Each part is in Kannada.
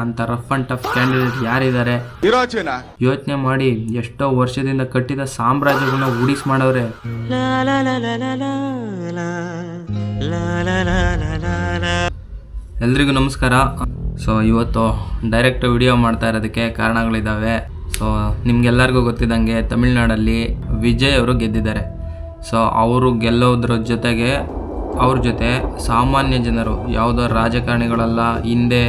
ಅಂತ ರಫ್ ಅಂಡ್ ಟಫ್ ಕ್ಯಾಂಡಿಡೇಟ್ ಯಾರಿದ್ದಾರೆ ಯೋಚನೆ ಮಾಡಿ. ಎಷ್ಟೋ ವರ್ಷದಿಂದ ಕಟ್ಟಿದ ಸಾಮ್ರಾಜ್ಯಗಳನ್ನ ಉಡಿಸ್ ಮಾಡವ್ರೆ. ಎಲ್ರಿಗೂ ನಮಸ್ಕಾರ. ಸೊ ಇವತ್ತು ಡೈರೆಕ್ಟ್ ವಿಡಿಯೋ ಮಾಡ್ತಾ ಇರೋದಕ್ಕೆ ಕಾರಣಗಳಿದ್ದಾವೆ. ಸೊ ನಿಮ್ಗೆಲ್ಲರಿಗೂ ಗೊತ್ತಿದ್ದಂಗೆ ತಮಿಳ್ನಾಡಲ್ಲಿ ವಿಜಯ್ ಅವರು ಗೆದ್ದಿದ್ದಾರೆ. ಸೊ ಅವರು ಗೆಲ್ಲೋದ್ರ ಜೊತೆಗೆ ಅವ್ರ ಜೊತೆ ಸಾಮಾನ್ಯ ಜನರು, ಯಾವುದೋ ರಾಜಕಾರಣಿಗಳಲ್ಲ, ಹಿಂದೆ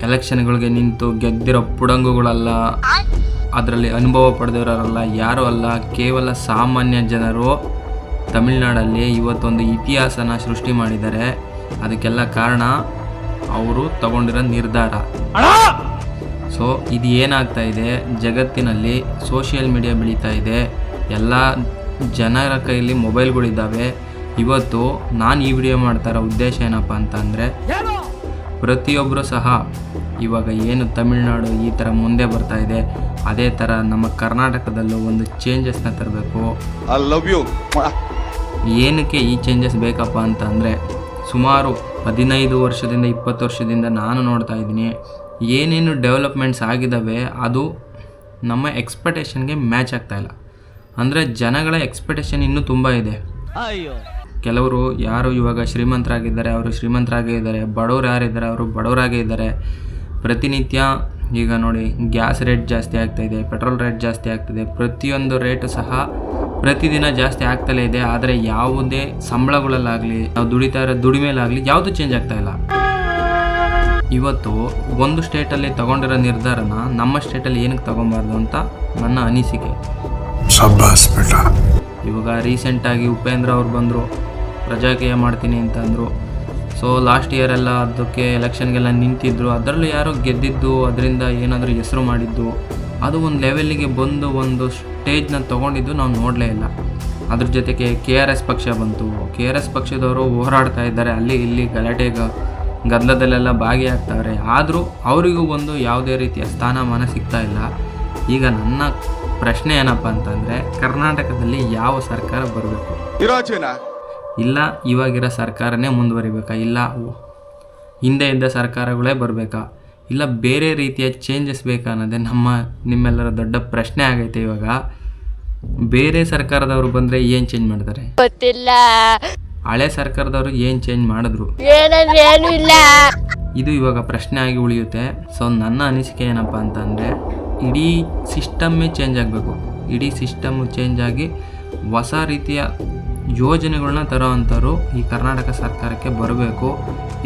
ಎಲೆಕ್ಷನ್ಗಳಿಗೆ ನಿಂತು ಗೆದ್ದಿರೋ ಪುಡಂಗುಗಳಲ್ಲ, ಅದರಲ್ಲಿ ಅನುಭವ ಪಡೆದಿರೋರಲ್ಲ, ಯಾರೂ ಅಲ್ಲ, ಕೇವಲ ಸಾಮಾನ್ಯ ಜನರು ತಮಿಳ್ನಾಡಲ್ಲಿ ಇವತ್ತೊಂದು ಇತಿಹಾಸನ ಸೃಷ್ಟಿ ಮಾಡಿದ್ದಾರೆ. ಅದಕ್ಕೆಲ್ಲ ಕಾರಣ ಅವರು ತಗೊಂಡಿರೋ ನಿರ್ಧಾರ. ಸೊ ಇದು ಏನಾಗ್ತಾ ಇದೆ, ಜಗತ್ತಿನಲ್ಲಿ ಸೋಷಿಯಲ್ ಮೀಡಿಯಾ ಬೆಳೀತಾ ಇದೆ, ಎಲ್ಲ ಜನರ ಕೈಯಲ್ಲಿ ಮೊಬೈಲ್ಗಳಿದ್ದಾವೆ. ಇವತ್ತು ನಾನು ಈ ವಿಡಿಯೋ ಮಾಡ್ತಾ ಇರೋ ಉದ್ದೇಶ ಏನಪ್ಪ ಅಂತಂದರೆ, ಪ್ರತಿಯೊಬ್ಬರು ಸಹ ಇವಾಗ ಏನು ತಮಿಳ್ನಾಡು ಈ ಥರ ಮುಂದೆ ಬರ್ತಾ ಇದೆ, ಅದೇ ಥರ ನಮ್ಮ ಕರ್ನಾಟಕದಲ್ಲೂ ಒಂದು ಚೇಂಜಸ್ನ ತರಬೇಕು. I love you. ಏನಕ್ಕೆ ಈ ಚೇಂಜಸ್ ಬೇಕಪ್ಪ ಅಂತಂದರೆ, ಸುಮಾರು 15 ವರ್ಷದಿಂದ 20 ವರ್ಷದಿಂದ ನಾನು ನೋಡ್ತಾ ಇದ್ದೀನಿ ಏನೇನು ಡೆವಲಪ್ಮೆಂಟ್ಸ್ ಆಗಿದ್ದಾವೆ ಅದು ನಮ್ಮ ಎಕ್ಸ್ಪೆಕ್ಟೇಷನ್ಗೆ ಮ್ಯಾಚ್ ಆಗ್ತಾಯಿಲ್ಲ. ಅಂದರೆ ಜನಗಳ ಎಕ್ಸ್ಪೆಕ್ಟೇಷನ್ ಇನ್ನೂ ತುಂಬ ಇದೆ. ಕೆಲವರು ಯಾರು ಇವಾಗ ಶ್ರೀಮಂತರಾಗಿದ್ದಾರೆ ಅವರು ಶ್ರೀಮಂತರಾಗೇ ಇದ್ದಾರೆ, ಬಡವರು ಯಾರಿದ್ದಾರೆ ಅವರು ಬಡವರಾಗೇ ಇದ್ದಾರೆ. ಪ್ರತಿನಿತ್ಯ ಈಗ ನೋಡಿ, ಗ್ಯಾಸ್ ರೇಟ್ ಜಾಸ್ತಿ ಆಗ್ತಾಯಿದೆ, ಪೆಟ್ರೋಲ್ ರೇಟ್ ಜಾಸ್ತಿ ಆಗ್ತಿದೆ, ಪ್ರತಿಯೊಂದು ರೇಟು ಸಹ ಪ್ರತಿದಿನ ಜಾಸ್ತಿ ಆಗ್ತಲೇ ಇದೆ. ಆದರೆ ಯಾವುದೇ ಸಂಬಳಗಳಲ್ಲಾಗಲಿ, ನಾವು ದುಡಿತಾ ಇರೋ ದುಡಿಮೆಲಾಗಲಿ ಯಾವುದೂ ಚೇಂಜ್ ಆಗ್ತಾಯಿಲ್ಲ. ಇವತ್ತು ಒಂದು ಸ್ಟೇಟಲ್ಲಿ ತಗೊಂಡಿರೋ ನಿರ್ಧಾರನ ನಮ್ಮ ಸ್ಟೇಟಲ್ಲಿ ಏನಕ್ಕೆ ತಗೊಬಾರ್ದು ಅಂತ ನನ್ನ ಅನಿಸಿಕೆ. ಇವಾಗ ರೀಸೆಂಟಾಗಿ ಉಪೇಂದ್ರ ಅವ್ರು ಬಂದರು, ಪ್ರಜಾಕೀಯ ಮಾಡ್ತೀನಿ ಅಂತ ಅಂದರು. ಸೊ ಲಾಸ್ಟ್ ಇಯರೆಲ್ಲ ಅದಕ್ಕೆ ಎಲೆಕ್ಷನ್ಗೆಲ್ಲ ನಿಂತಿದ್ದರು, ಅದರಲ್ಲೂ ಯಾರೋ ಗೆದ್ದಿದ್ದು, ಅದರಿಂದ ಏನಾದರೂ ಹೆಸರು ಮಾಡಿದ್ದು, ಅದು ಒಂದು ಲೆವೆಲ್ಲಿಗೆ ಬಂದು ಒಂದು ಸ್ಟೇಜ್ನ ತೊಗೊಂಡಿದ್ದು ನಾವು ನೋಡಲೇ ಇಲ್ಲ. ಅದ್ರ ಜೊತೆಗೆ KRS ಪಕ್ಷ ಬಂತು. KRS ಪಕ್ಷದವರು ಹೋರಾಡ್ತಾ ಇದ್ದಾರೆ, ಅಲ್ಲಿ ಇಲ್ಲಿ ಗದ್ದಲದಲ್ಲೆಲ್ಲ ಭಾಗಿಯಾಗ್ತಾವ್ರೆ. ಆದರೂ ಅವರಿಗೂ ಒಂದು ಯಾವುದೇ ರೀತಿಯ ಸ್ಥಾನಮಾನ ಸಿಗ್ತಾ ಇಲ್ಲ. ಈಗ ನನ್ನ ಪ್ರಶ್ನೆ ಏನಪ್ಪ ಅಂತಂದರೆ, ಕರ್ನಾಟಕದಲ್ಲಿ ಯಾವ ಸರ್ಕಾರ ಬರಬೇಕು? ಇಲ್ಲ ಇವಾಗಿರೋ ಸರ್ಕಾರನೇ ಮುಂದುವರಿಬೇಕಾ? ಇಲ್ಲ ಹಿಂದೆ ಇದ್ದ ಸರ್ಕಾರಗಳೇ ಬರಬೇಕಾ? ಇಲ್ಲ ಬೇರೆ ರೀತಿಯ ಚೇಂಜಸ್ ಬೇಕಾ ಅನ್ನೋದೇ ನಿಮ್ಮೆಲ್ಲರ ದೊಡ್ಡ ಪ್ರಶ್ನೆ ಆಗೈತೆ. ಇವಾಗ ಬೇರೆ ಸರ್ಕಾರದವರು ಬಂದರೆ ಏನು ಚೇಂಜ್ ಮಾಡ್ತಾರೆ ಗೊತ್ತಿಲ್ಲ. ಹಳೆ ಸರ್ಕಾರದವರು ಏನು ಚೇಂಜ್ ಮಾಡಿದ್ರು ಇದು ಇವಾಗ ಪ್ರಶ್ನೆ ಆಗಿ ಉಳಿಯುತ್ತೆ. ಸೊ ನನ್ನ ಅನಿಸಿಕೆ ಏನಪ್ಪ ಅಂತಂದರೆ, ಇಡೀ ಸಿಸ್ಟಮ್ಮೇ ಚೇಂಜ್ ಆಗಬೇಕು. ಇಡೀ ಸಿಸ್ಟಮ್ಮು ಚೇಂಜ್ ಆಗಿ ಹೊಸ ರೀತಿಯ ಯೋಜನೆಗಳನ್ನ ತರೋ ಅಂಥವ್ರು ಈ ಕರ್ನಾಟಕ ಸರ್ಕಾರಕ್ಕೆ ಬರಬೇಕು.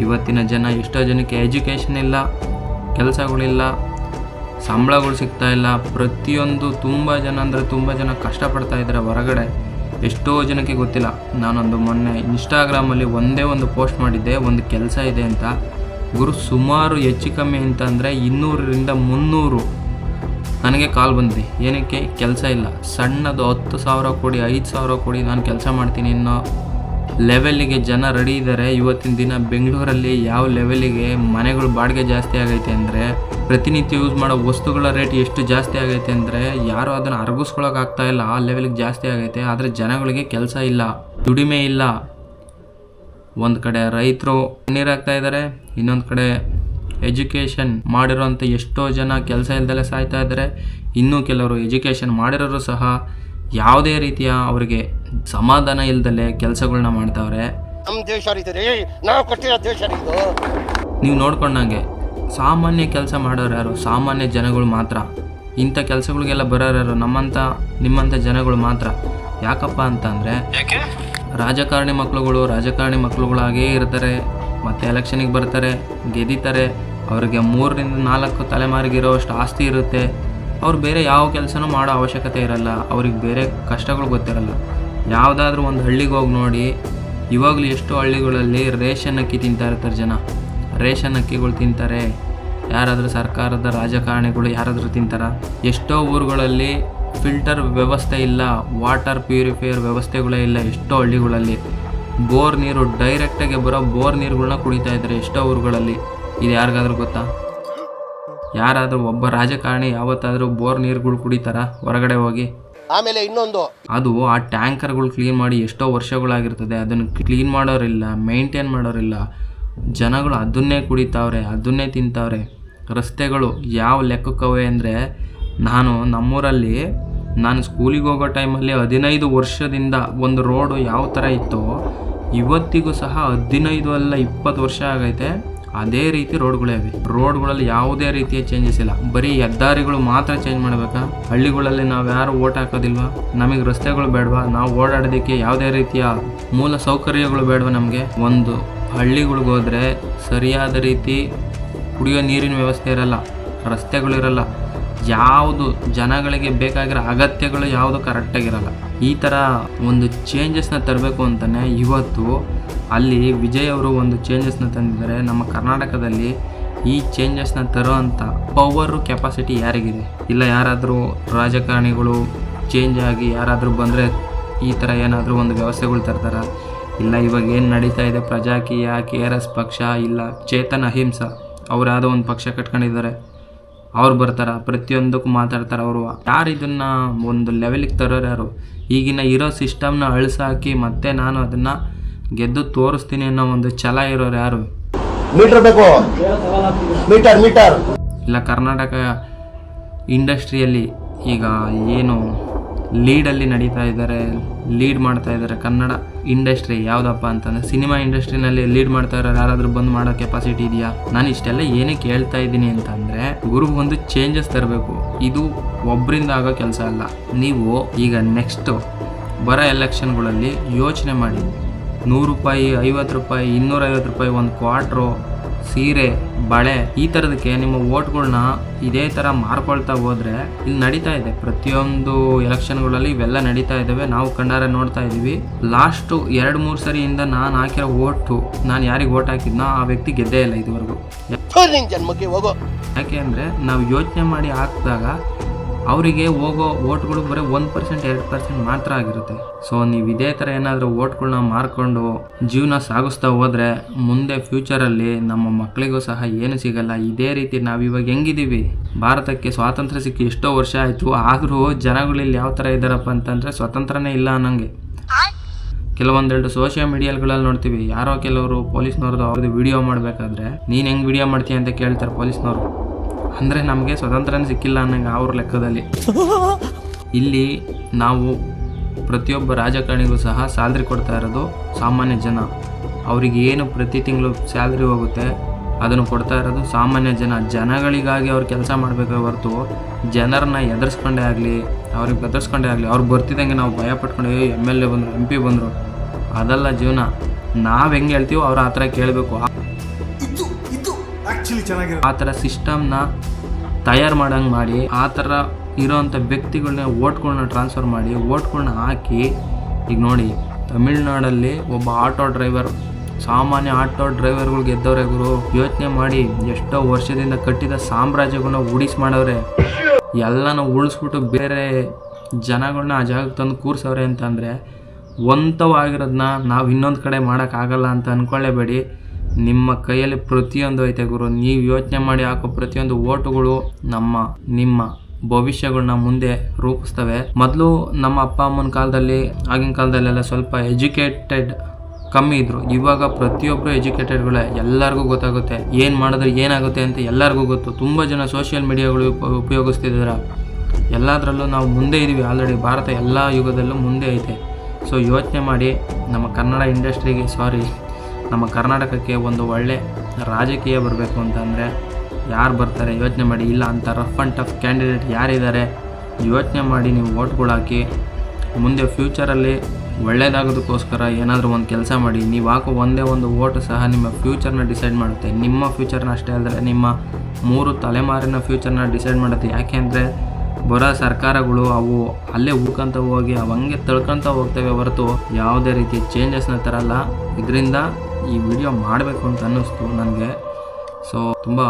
ಇವತ್ತಿನ ಜನ, ಎಷ್ಟೋ ಜನಕ್ಕೆ ಎಜುಕೇಷನ್ ಇಲ್ಲ, ಕೆಲಸಗಳಿಲ್ಲ, ಸಂಬಳಗಳು ಸಿಗ್ತಾ ಇಲ್ಲ. ಪ್ರತಿಯೊಂದು ತುಂಬ ಜನ ಕಷ್ಟಪಡ್ತಾ ಇದ್ದಾರೆ ಹೊರಗಡೆ. ಎಷ್ಟೋ ಜನಕ್ಕೆ ಗೊತ್ತಿಲ್ಲ. ನಾನೊಂದು ಮೊನ್ನೆ ಇನ್ಸ್ಟಾಗ್ರಾಮಲ್ಲಿ ಒಂದೇ ಒಂದು ಪೋಸ್ಟ್ ಮಾಡಿದ್ದೆ, ಒಂದು ಕೆಲಸ ಇದೆ ಅಂತ. ಸುಮಾರು ಹೆಚ್ಚು ಕಮ್ಮಿ ಅಂತಂದರೆ 200ರಿಂದ 300 ನನಗೆ ಕಾಲ್ ಬಂದಿದೆ. ಏನಕ್ಕೆ? ಕೆಲಸ ಇಲ್ಲ. ಸಣ್ಣದು 10,000 ಕೊಡಿ, 5,000 ಕೊಡಿ, ನಾನು ಕೆಲಸ ಮಾಡ್ತೀನಿ ಅನ್ನೋ ಲೆವೆಲ್ಲಿಗೆ ಜನ ರೆಡಿ ಇದ್ದಾರೆ. ಇವತ್ತಿನ ದಿನ ಬೆಂಗಳೂರಲ್ಲಿ ಯಾವ ಲೆವೆಲ್ಲಿಗೆ ಮನೆಗಳು ಬಾಡಿಗೆ ಜಾಸ್ತಿ ಆಗೈತೆ ಅಂದರೆ, ಪ್ರತಿನಿತ್ಯ ಯೂಸ್ ಮಾಡೋ ವಸ್ತುಗಳ ರೇಟ್ ಎಷ್ಟು ಜಾಸ್ತಿ ಆಗೈತೆ ಅಂದರೆ ಯಾರೂ ಅದನ್ನು ಅರಗಿಸ್ಕೊಳಕ್ಕಾಗ್ತಾ ಇಲ್ಲ, ಆ ಲೆವೆಲಿಗೆ ಜಾಸ್ತಿ ಆಗೈತೆ. ಆದರೆ ಜನಗಳಿಗೆ ಕೆಲಸ ಇಲ್ಲ, ದುಡಿಮೆ ಇಲ್ಲ. ಒಂದು ಕಡೆ ರೈತರು ನೀರಾಗ್ತಾ ಇದ್ದಾರೆ, ಇನ್ನೊಂದು ಕಡೆ ಎಜುಕೇಷನ್ ಮಾಡಿರೋಂಥ ಎಷ್ಟೋ ಜನ ಕೆಲಸ ಇಲ್ದಲೇ ಸಾಯ್ತಾ ಇದ್ದಾರೆ. ಇನ್ನೂ ಕೆಲವರು ಎಜುಕೇಷನ್ ಮಾಡಿರೋರು ಸಹ ಯಾವುದೇ ರೀತಿಯ ಅವರಿಗೆ ಸಮಾಧಾನ ಇಲ್ದಲೇ ಕೆಲಸಗಳನ್ನ ಮಾಡ್ತಾವ್ರೆ. ನೀವು ನೋಡ್ಕೊಂಡಂಗೆ ಸಾಮಾನ್ಯ ಕೆಲಸ ಮಾಡೋರು ಯಾರು? ಸಾಮಾನ್ಯ ಜನಗಳು ಮಾತ್ರ. ಇಂಥ ಕೆಲಸಗಳಿಗೆಲ್ಲ ಬರೋರು ಯಾರು? ನಿಮ್ಮಂಥ ಜನಗಳು ಮಾತ್ರ. ಯಾಕಪ್ಪ ಅಂತಂದರೆ, ರಾಜಕಾರಣಿ ಮಕ್ಕಳುಗಳಾಗೇ ಇರ್ತಾರೆ, ಮತ್ತು ಎಲೆಕ್ಷನಿಗೆ ಬರ್ತಾರೆ, ಗೆದ್ದಿತಾರೆ. ಅವ್ರಿಗೆ 3ರಿಂದ 4 ತಲೆಮಾರಿಗಿರೋಷ್ಟು ಆಸ್ತಿ ಇರುತ್ತೆ. ಅವ್ರು ಬೇರೆ ಯಾವ ಕೆಲಸನೂ ಮಾಡೋ ಅವಶ್ಯಕತೆ ಇರಲ್ಲ, ಅವ್ರಿಗೆ ಬೇರೆ ಕಷ್ಟಗಳು ಗೊತ್ತಿರಲ್ಲ. ಯಾವುದಾದ್ರೂ ಒಂದು ಹಳ್ಳಿಗೆ ಹೋಗಿ ನೋಡಿ, ಇವಾಗಲೂ ಎಷ್ಟೋ ಹಳ್ಳಿಗಳಲ್ಲಿ ರೇಷನ್ ಅಕ್ಕಿ ತಿಂತಾ ಇರ್ತಾರೆ ಜನ. ರೇಷನ್ ಅಕ್ಕಿಗಳು ತಿಂತಾರೆ. ಯಾರಾದರೂ ಸರ್ಕಾರದ ರಾಜಕಾರಣಿಗಳು ಯಾರಾದರೂ ತಿಂತಾರ? ಎಷ್ಟೋ ಊರುಗಳಲ್ಲಿ ಫಿಲ್ಟರ್ ವ್ಯವಸ್ಥೆ ಇಲ್ಲ, ವಾಟರ್ ಪ್ಯೂರಿಫೈಯರ್ ವ್ಯವಸ್ಥೆಗಳೇ ಇಲ್ಲ. ಎಷ್ಟೋ ಹಳ್ಳಿಗಳಲ್ಲಿ ಬೋರ್ ನೀರು, ಡೈರೆಕ್ಟಾಗಿ ಬರೋ ಬೋರ್ ನೀರುಗಳನ್ನ ಕುಡಿತಾ ಇದ್ದಾರೆ ಎಷ್ಟೋ ಊರುಗಳಲ್ಲಿ. ಇದು ಯಾರಿಗಾದ್ರೂ ಗೊತ್ತಾ? ಯಾರಾದರೂ ಒಬ್ಬ ರಾಜಕಾರಣಿ ಯಾವತ್ತಾದರೂ ಬೋರ್ ನೀರುಗಳು ಕುಡಿತಾರ ಹೊರಗಡೆ ಹೋಗಿ? ಆಮೇಲೆ ಇನ್ನೊಂದು, ಅದು ಆ ಟ್ಯಾಂಕರ್ಗಳು ಕ್ಲೀನ್ ಮಾಡಿ ಎಷ್ಟೋ ವರ್ಷಗಳಾಗಿರ್ತದೆ, ಅದನ್ನು ಕ್ಲೀನ್ ಮಾಡೋರಿಲ್ಲ, ಮೇಂಟೈನ್ ಮಾಡೋರಿಲ್ಲ. ಜನಗಳು ಅದನ್ನೇ ಕುಡಿತಾವ್ರೆ, ಅದನ್ನೇ ತಿಂತಾವ್ರೆ. ರಸ್ತೆಗಳು ಯಾವ ಲೆಕ್ಕಕ್ಕವೆ ಅಂದರೆ, ನಮ್ಮೂರಲ್ಲಿ ನಾನು ಸ್ಕೂಲಿಗೆ ಹೋಗೋ ಟೈಮಲ್ಲಿ 15 ವರ್ಷದಿಂದ ಒಂದು ರೋಡು ಯಾವ ಥರ ಇತ್ತೋ ಇವತ್ತಿಗೂ ಸಹ 15 ಅಲ್ಲ 20 ವರ್ಷ ಆಗೈತೆ, ಅದೇ ರೀತಿ ರೋಡ್ಗಳೇ ಇವೆ. ರೋಡ್ಗಳಲ್ಲಿ ಯಾವುದೇ ರೀತಿಯ ಚೇಂಜಸ್ ಇಲ್ಲ, ಬರೀ ಹೆದ್ದಾರಿಗಳು ಮಾತ್ರ ಚೇಂಜ್ ಮಾಡಬೇಕಾ? ಹಳ್ಳಿಗಳಲ್ಲಿ ನಾವು ಯಾರು ಓಟ್ ಹಾಕೋದಿಲ್ವಾ? ನಮಗೆ ರಸ್ತೆಗಳು ಬೇಡವಾ? ನಾವು ಓಡಾಡೋದಕ್ಕೆ ಯಾವುದೇ ರೀತಿಯ ಮೂಲ ಸೌಕರ್ಯಗಳು ಬೇಡವಾ? ನಮಗೆ ಒಂದು ಹಳ್ಳಿಗಳಿಗೆ ಹೋದರೆ ಸರಿಯಾದ ರೀತಿ ಕುಡಿಯೋ ನೀರಿನ ವ್ಯವಸ್ಥೆ ಇರಲ್ಲ, ರಸ್ತೆಗಳಿರಲ್ಲ, ಯಾವುದು ಜನಗಳಿಗೆ ಬೇಕಾಗಿರೋ ಅಗತ್ಯಗಳು ಯಾವುದು ಕರೆಕ್ಟಾಗಿರಲ್ಲ. ಈ ಥರ ಒಂದು ಚೇಂಜಸ್ನ ತರಬೇಕು ಅಂತಲೇ ಇವತ್ತು ಅಲ್ಲಿ ವಿಜಯ್ ಅವರು ಒಂದು ಚೇಂಜಸ್ನ ತಂದಿದ್ದಾರೆ. ನಮ್ಮ ಕರ್ನಾಟಕದಲ್ಲಿ ಈ ಚೇಂಜಸ್ನ ತರೋ ಅಂಥ ಪವರು ಕೆಪಾಸಿಟಿ ಯಾರಿಗಿದೆ? ಇಲ್ಲ ಯಾರಾದರೂ ರಾಜಕಾರಣಿಗಳು ಚೇಂಜ್ ಆಗಿ ಯಾರಾದರೂ ಬಂದರೆ ಈ ಥರ ಏನಾದರೂ ಒಂದು ವ್ಯವಸ್ಥೆಗಳು ತರ್ತಾರ? ಇಲ್ಲ ಇವಾಗ ಏನು ನಡೀತಾ ಇದೆ ಪ್ರಜಾಕೀಯ, KRS ಪಕ್ಷ, ಇಲ್ಲ ಚೇತನ್ ಅಹಿಂಸ ಅವ್ರು ಯಾವುದೋ ಒಂದು ಪಕ್ಷ ಕಟ್ಕೊಂಡಿದ್ದಾರೆ, ಅವ್ರು ಬರ್ತಾರ, ಪ್ರತಿಯೊಂದಕ್ಕೂ ಮಾತಾಡ್ತಾರೆ. ಅವರು ಯಾರು ಇದನ್ನು ಒಂದು ಲೆವೆಲಿಗೆ ತರೋರು ಯಾರು? ಈಗಿನ ಇರೋ ಸಿಸ್ಟಮ್ನ ಅಳಿಸಾಕಿ ಮತ್ತೆ ನಾನು ಅದನ್ನು ಗೆದ್ದು ತೋರಿಸ್ತೀನಿ ಅನ್ನೋ ಒಂದು ಛಲ ಇರೋರು ಯಾರು? ಮೀಟರ್ ಬೇಕು, ಮೀಟರ್. ಇಲ್ಲ ಕರ್ನಾಟಕ ಇಂಡಸ್ಟ್ರಿಯಲ್ಲಿ ಈಗ ಏನು ಲೀಡಲ್ಲಿ ನಡೀತಾ ಇದ್ದಾರೆ, ಲೀಡ್ ಮಾಡ್ತಾ ಇದ್ದಾರೆ ಕನ್ನಡ ಇಂಡಸ್ಟ್ರಿ ಯಾವುದಪ್ಪ ಅಂತಂದರೆ ಸಿನಿಮಾ ಇಂಡಸ್ಟ್ರಿನಲ್ಲಿ ಲೀಡ್ ಮಾಡ್ತಾ ಇರೋರು ಯಾರಾದರೂ ಬಂದು ಮಾಡೋ ಕೆಪಾಸಿಟಿ ಇದೆಯಾ? ನಾನು ಇಷ್ಟೆಲ್ಲ ಏನಕ್ಕೆ ಹೇಳ್ತಾ ಇದ್ದೀನಿ ಅಂತಂದರೆ, ಗುರು ಒಂದು ಚೇಂಜಸ್ ತರಬೇಕು. ಇದು ಒಬ್ಬರಿಂದ ಆಗೋ ಕೆಲಸ ಅಲ್ಲ. ನೀವು ಈಗ ನೆಕ್ಸ್ಟು ಬರೋ ಎಲೆಕ್ಷನ್ಗಳಲ್ಲಿ ಯೋಚನೆ ಮಾಡಿ, 100 ರೂಪಾಯಿ, 50 ರೂಪಾಯಿ, 250 ರೂಪಾಯಿ ಒಂದು ಕ್ವಾರ್ಟ್ರು ಸೀರೆ, ಬಳೆ, ಈ ಥರದಕ್ಕೆ ನಿಮ್ಮ ಓಟ್ಗಳನ್ನ ಇದೇ ಥರ ಮಾರ್ಕೊಳ್ತಾ ಹೋದರೆ ಇಲ್ಲಿ ನಡೀತಾ ಇದೆ. ಪ್ರತಿಯೊಂದು ಎಲೆಕ್ಷನ್ಗಳಲ್ಲಿ ಇವೆಲ್ಲ ನಡೀತಾ ಇದ್ದಾವೆ, ನಾವು ಕಣ್ಣಾರೆ ನೋಡ್ತಾ ಇದ್ದೀವಿ. ಲಾಸ್ಟು 2-3 ಸರಿಯಿಂದ ನಾನು ಹಾಕಿರೋ ಓಟು, ನಾನು ಯಾರಿಗೆ ಓಟ್ ಹಾಕಿದ್ನೋ ಆ ವ್ಯಕ್ತಿ ಗೆದ್ದೇ ಇಲ್ಲ ಇದುವರೆಗೂ. ಯಾಕೆ ಅಂದರೆ ನಾವು ಯೋಚನೆ ಮಾಡಿ ಹಾಕಿದಾಗ ಅವರಿಗೆ ಹೋಗೋ ಓಟ್ಗಳು ಬರೀ 1%, 2% ಮಾತ್ರ ಆಗಿರುತ್ತೆ. ಸೊ ನೀವು ಇದೇ ಥರ ಏನಾದರೂ ಓಟ್ಗಳನ್ನ ಮಾರ್ಕೊಂಡು ಜೀವನ ಸಾಗಿಸ್ತಾ ಹೋದರೆ ಮುಂದೆ ಫ್ಯೂಚರಲ್ಲಿ ನಮ್ಮ ಮಕ್ಕಳಿಗೂ ಸಹ ಏನು ಸಿಗಲ್ಲ. ಇದೇ ರೀತಿ ನಾವಿವಾಗ ಹೆಂಗಿದ್ದೀವಿ, ಭಾರತಕ್ಕೆ ಸ್ವಾತಂತ್ರ್ಯ ಸಿಕ್ಕಿ ಎಷ್ಟೋ ವರ್ಷ ಆಯಿತು, ಆದರೂ ಜನಗಳಲ್ಲಿ ಯಾವ ಥರ ಇದ್ದಾರಪ್ಪ ಅಂತಂದರೆ ಸ್ವತಂತ್ರನೇ ಇಲ್ಲ ಅನ್ನೋಂಗೆ. ಕೆಲವೊಂದೆರಡು ಸೋಷಿಯಲ್ ಮೀಡಿಯಾಗಳಲ್ಲಿ ನೋಡ್ತೀವಿ, ಯಾರೋ ಕೆಲವರು ಪೊಲೀಸ್ನವ್ರದ್ದು ಅವ್ರದ್ದು ವಿಡಿಯೋ ಮಾಡಬೇಕಾದ್ರೆ ನೀನು ಹೆಂಗೆ ವಿಡಿಯೋ ಮಾಡ್ತೀಯ ಅಂತ ಕೇಳ್ತಾರೆ ಪೊಲೀಸ್ನವರು. ಅಂದರೆ ನಮಗೆ ಸ್ವತಂತ್ರನೇ ಸಿಕ್ಕಿಲ್ಲ ಅನ್ನಂಗೆ ಅವ್ರ ಲೆಕ್ಕದಲ್ಲಿ. ಇಲ್ಲಿ ನಾವು ಪ್ರತಿಯೊಬ್ಬ ರಾಜಕಾರಣಿಗೂ ಸಹ ಸ್ಯಾಲ್ರಿ ಕೊಡ್ತಾ ಇರೋದು ಸಾಮಾನ್ಯ ಜನ. ಅವರಿಗೆ ಏನು ಪ್ರತಿ ತಿಂಗಳು ಸ್ಯಾಲ್ರಿ ಹೋಗುತ್ತೆ ಅದನ್ನು ಕೊಡ್ತಾ ಇರೋದು ಸಾಮಾನ್ಯ ಜನಗಳಿಗಾಗಿ ಅವ್ರು ಕೆಲಸ ಮಾಡಬೇಕೇ ಹೊರತು ಜನರನ್ನ ಎದುರಿಸ್ಕೊಂಡೇ ಆಗಲಿ, ಅವ್ರಿಗೆ ಬೆದರ್ಸ್ಕೊಂಡೇ ಆಗಲಿ, ಅವ್ರು ಬರ್ತಿದ್ದಂಗೆ ನಾವು ಭಯ ಪಟ್ಕೊಂಡು MLA ಬಂದರು, MP ಬಂದರು, ಅದೆಲ್ಲ ಜೀವನ. ನಾವು ಹೆಂಗೆ ಹೇಳ್ತೀವೋ ಅವ್ರು ಆ ಥರ ಕೇಳಬೇಕು. ಆ ಥರ ಸಿಸ್ಟಮ್ನ ತಯಾರು ಮಾಡಂಗೆ ಮಾಡಿ, ಆ ಥರ ಇರೋವಂಥ ವ್ಯಕ್ತಿಗಳನ್ನ ಓಟ್ಗಳನ್ನ ಟ್ರಾನ್ಸ್ಫರ್ ಮಾಡಿ ಓಟ್ಗಳನ್ನ ಹಾಕಿ. ಈಗ ನೋಡಿ, ತಮಿಳ್ನಾಡಲ್ಲಿ ಒಬ್ಬ ಆಟೋ ಡ್ರೈವರ್, ಸಾಮಾನ್ಯ ಆಟೋ ಡ್ರೈವರ್ಗಳು ಗೆದ್ದವ್ರೆ ಗುರು. ಯೋಚನೆ ಮಾಡಿ, ಎಷ್ಟೋ ವರ್ಷದಿಂದ ಕಟ್ಟಿದ ಸಾಮ್ರಾಜ್ಯಗಳನ್ನ ಉಳಿಸಿ ಮಾಡವ್ರೆ, ಎಲ್ಲನೂ ಉಳಿಸ್ಬಿಟ್ಟು ಬೇರೆ ಜನಗಳನ್ನ ಆ ಜಾಗಕ್ಕೆ ತಂದು ಕೂರ್ಸವ್ರೆ ಅಂತಂದರೆ ಒಂಥವಾಗಿರೋದನ್ನ ನಾವು ಇನ್ನೊಂದು ಕಡೆ ಮಾಡೋಕ್ಕಾಗಲ್ಲ ಅಂತ ಅಂದ್ಕೊಳ್ಳೇಬೇಡಿ. ನಿಮ್ಮ ಕೈಯಲ್ಲಿ ಪ್ರತಿಯೊಂದು ಐತೆ ಗುರು. ನೀವು ಯೋಚನೆ ಮಾಡಿ ಹಾಕೋ ಪ್ರತಿಯೊಂದು ಓಟುಗಳು ನಿಮ್ಮ ಭವಿಷ್ಯಗಳನ್ನ ಮುಂದೆ ರೂಪಿಸ್ತವೆ. ಮೊದಲು ನಮ್ಮ ಅಪ್ಪ ಅಮ್ಮನ ಕಾಲದಲ್ಲಿ, ಆಗಿನ ಕಾಲದಲ್ಲೆಲ್ಲ ಸ್ವಲ್ಪ ಎಜುಕೇಟೆಡ್ ಕಮ್ಮಿ ಇದ್ದರು. ಇವಾಗ ಪ್ರತಿಯೊಬ್ಬರು ಎಜುಕೇಟೆಡ್ಗಳೇ, ಎಲ್ಲರಿಗೂ ಗೊತ್ತಾಗುತ್ತೆ ಏನು ಮಾಡಿದ್ರೆ ಏನಾಗುತ್ತೆ ಅಂತ ಎಲ್ಲರಿಗೂ ಗೊತ್ತು. ತುಂಬ ಜನ ಸೋಷಿಯಲ್ ಮೀಡಿಯಾಗಳು ಉಪಯೋಗಿಸ್ತಿದ್ದಾರೆ. ಎಲ್ಲದರಲ್ಲೂ ನಾವು ಮುಂದೆ ಇದ್ದೀವಿ ಆಲ್ರೆಡಿ. ಭಾರತ ಎಲ್ಲ ಯುಗದಲ್ಲೂ ಮುಂದೆ ಐತೆ. ಸೊ ಯೋಚನೆ ಮಾಡಿ, ನಮ್ಮ ಕನ್ನಡ ಇಂಡಸ್ಟ್ರಿಗೆ, ನಮ್ಮ ಕರ್ನಾಟಕಕ್ಕೆ ಒಂದು ಒಳ್ಳೆ ರಾಜಕೀಯ ಬರಬೇಕು ಅಂತಂದರೆ ಯಾರು ಬರ್ತಾರೆ ಯೋಚನೆ ಮಾಡಿ. ಇಲ್ಲ ಅಂತ ರಫ್ ಆ್ಯಂಡ್ ಟಫ್ ಕ್ಯಾಂಡಿಡೇಟ್ ಯಾರಿದ್ದಾರೆ ಯೋಚನೆ ಮಾಡಿ ನೀವು ಓಟ್ಗಳು ಹಾಕಿ. ಮುಂದೆ ಫ್ಯೂಚರಲ್ಲಿ ಒಳ್ಳೆಯದಾಗೋದಕ್ಕೋಸ್ಕರ ಏನಾದರೂ ಒಂದು ಕೆಲಸ ಮಾಡಿ. ನೀವು ಹಾಕೋ ಒಂದೇ ಒಂದು ಓಟು ಸಹ ನಿಮ್ಮ ಫ್ಯೂಚರ್ನ ಡಿಸೈಡ್ ಮಾಡುತ್ತೆ. ನಿಮ್ಮ ಫ್ಯೂಚರ್ನ ಅಷ್ಟೇ ಅಲ್ಲದೆ ನಿಮ್ಮ 3 ತಲೆಮಾರಿನ ಫ್ಯೂಚರ್ನ ಡಿಸೈಡ್ ಮಾಡುತ್ತೆ. ಯಾಕೆ ಅಂದರೆ ಬರೋ ಸರ್ಕಾರಗಳು ಅವು ಅಲ್ಲೇ ಉಳ್ಕೊಂತ ಹೋಗಿ ಅವಂಗೆ ತಳ್ಕೊತ ಹೋಗ್ತವೆ ಹೊರತು ಯಾವುದೇ ರೀತಿ ಚೇಂಜಸ್ನ ತರಲ್ಲ. ಇದರಿಂದ ಈ ವಿಡಿಯೋ ಮಾಡಬೇಕು ಅಂತ ಅನ್ನಿಸ್ತು ನನಗೆ. ಸೊ ತುಂಬ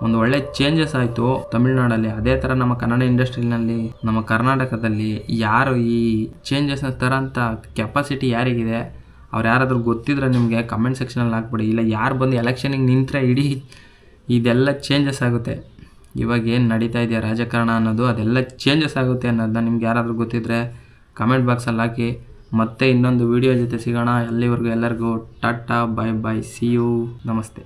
ಒಂದು ಒಳ್ಳೆ ಚೇಂಜಸ್ ಆಯಿತು ತಮಿಳ್ನಾಡಲ್ಲಿ. ಅದೇ ಥರ ನಮ್ಮ ಕನ್ನಡ ಇಂಡಸ್ಟ್ರಿನಲ್ಲಿ, ನಮ್ಮ ಕರ್ನಾಟಕದಲ್ಲಿ ಯಾರು ಈ ಚೇಂಜಸ್ನ ತರೋಂಥ ಕೆಪಾಸಿಟಿ ಯಾರಿಗಿದೆ, ಅವ್ರು ಯಾರಾದರೂ ಗೊತ್ತಿದ್ರೆ ನಿಮಗೆ ಕಮೆಂಟ್ ಸೆಕ್ಷನಲ್ಲಿ ಹಾಕ್ಬಿಡಿ. ಇಲ್ಲ ಯಾರು ಬಂದು ಎಲೆಕ್ಷನಿಗೆ ನಿಂತರೆ ಇಡೀ ಇದೆಲ್ಲ ಚೇಂಜಸ್ ಆಗುತ್ತೆ. ಇವಾಗ ಏನು ನಡೀತಾ ಇದೆಯಾ ರಾಜಕಾರಣ ಅನ್ನೋದು, ಅದೆಲ್ಲ ಚೇಂಜಸ್ ಆಗುತ್ತೆ ಅನ್ನೋದನ್ನ ನಿಮ್ಗೆ ಯಾರಾದರೂ ಗೊತ್ತಿದ್ದರೆ ಕಮೆಂಟ್ ಬಾಕ್ಸಲ್ಲಿ ಹಾಕಿ. ಮತ್ತೆ ಇನ್ನೊಂದು ವಿಡಿಯೋ ಜೊತೆ ಸಿಗೋಣ. ಅಲ್ಲಿವರೆಗೂ ಎಲ್ಲರಿಗೂ ಟಾಟಾ, ಬೈ ಬೈ, ಸಿ ಯು, ನಮಸ್ತೆ.